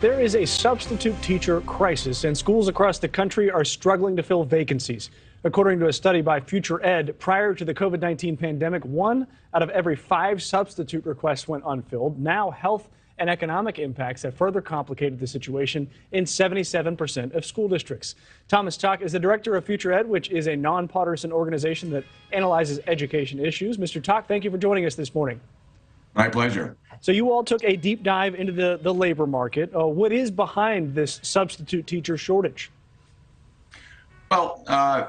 There is a substitute teacher crisis, and schools across the country are struggling to fill vacancies. According to a study by Future Ed, prior to the COVID-19 pandemic, 1 out of every 5 substitute requests went unfilled. Now, health and economic impacts have further complicated the situation in 77% of school districts. Thomas Toch is the director of Future Ed, which is a nonpartisan organization that analyzes education issues. Mr. Toch, thank you for joining us this morning. My pleasure. So you all took a deep dive into the labor market. What is behind this substitute teacher shortage? Well,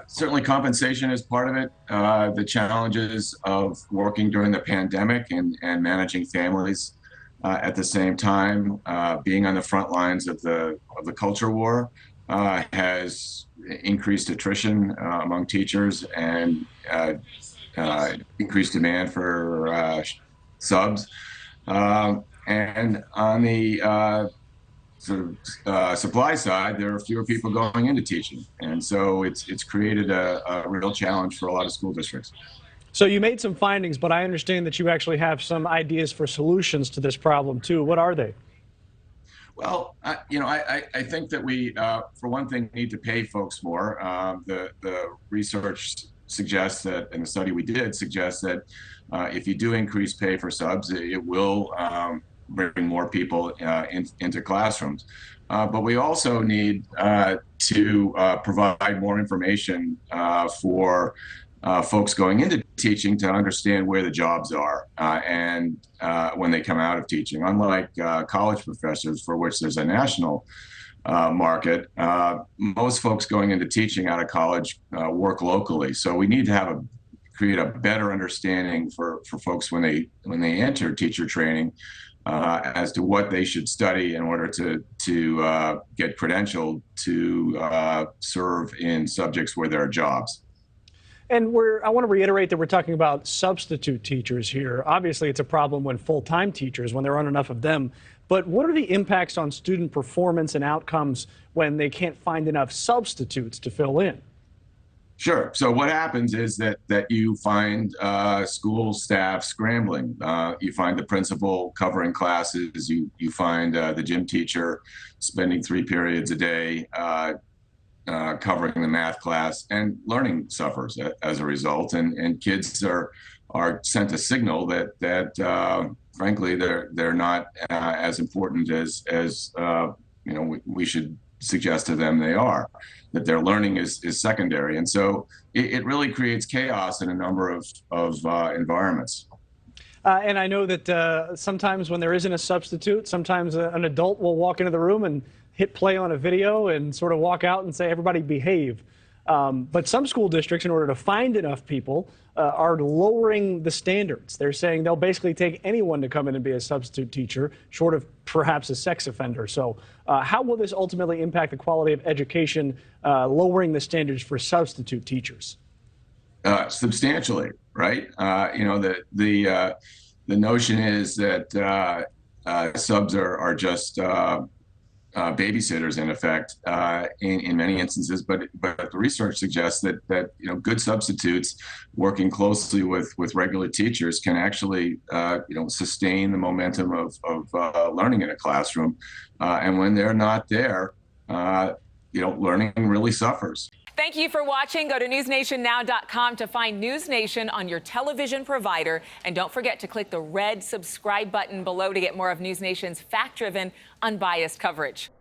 certainly compensation is part of it. The challenges of working during the pandemic and managing families at the same time, being on the front lines of the culture war has increased attrition among teachers and increased demand for subs. And on the supply side, there are fewer people going into teaching. And so it's created a real challenge for a lot of school districts. So you made some findings, but I understand that you actually have some ideas for solutions to this problem, too. What are they? Well, I think that we, for one thing, need to pay folks more. The research suggests that, and the study we did suggests that if you do increase pay for subs, it will bring more people into classrooms. But we also need to provide more information for folks going into teaching to understand where the jobs are and when they come out of teaching. Unlike college professors, for which there's a national market, most folks going into teaching out of college work locally. So we need to create a better understanding for folks when they enter teacher training as to what they should study in order to get credentialed to serve in subjects where there are jobs. And I want to reiterate that we're talking about substitute teachers here. Obviously, it's a problem when full-time teachers, when there aren't enough of them. But what are the impacts on student performance and outcomes when they can't find enough substitutes to fill in? Sure. So what happens is that you find school staff scrambling. You find the principal covering classes. You find the gym teacher spending 3 periods a day covering the math class, and learning suffers as a result. And kids are sent a signal that frankly they're not as important as we should suggest to them they are, that their learning is secondary. And so it really creates chaos in a number of environments. And I know that sometimes when there isn't a substitute, sometimes an adult will walk into the room and hit play on a video and sort of walk out and say, everybody behave. But some school districts, in order to find enough people, are lowering the standards. They're saying they'll basically take anyone to come in and be a substitute teacher, short of perhaps a sex offender. So how will this ultimately impact the quality of education, lowering the standards for substitute teachers? Substantially, right? The notion is that subs are just babysitters, in effect, in many instances, but the research suggests that good substitutes working closely with regular teachers can actually sustain the momentum of learning in a classroom, and when they're not there, learning really suffers. Thank you for watching. Go to newsnationnow.com to find NewsNation on your television provider. And don't forget to click the red subscribe button below to get more of NewsNation's fact-driven, unbiased coverage.